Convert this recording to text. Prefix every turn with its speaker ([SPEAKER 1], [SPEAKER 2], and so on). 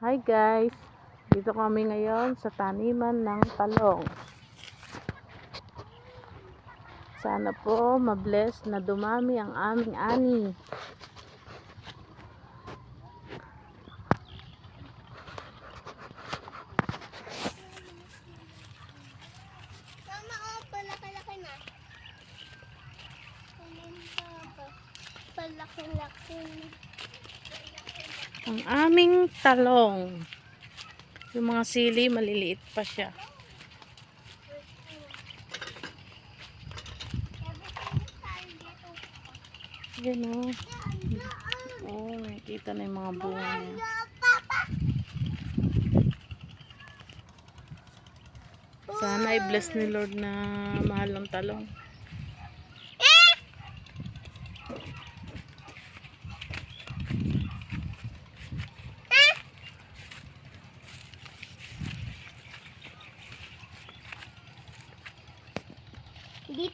[SPEAKER 1] Hi guys, dito kami ngayon sa taniman ng talong. Sana po mabless na dumami ang aming ani.
[SPEAKER 2] Mama, oh, palaki-laki na. Palaki-laki na.
[SPEAKER 1] Ang aming talong. Yung mga sili maliliit pa siya. Yan o. Oh, nakikita na yung mga bunga niya. Sana i-bless ni Lord na mahal ng talong.
[SPEAKER 2] Dito.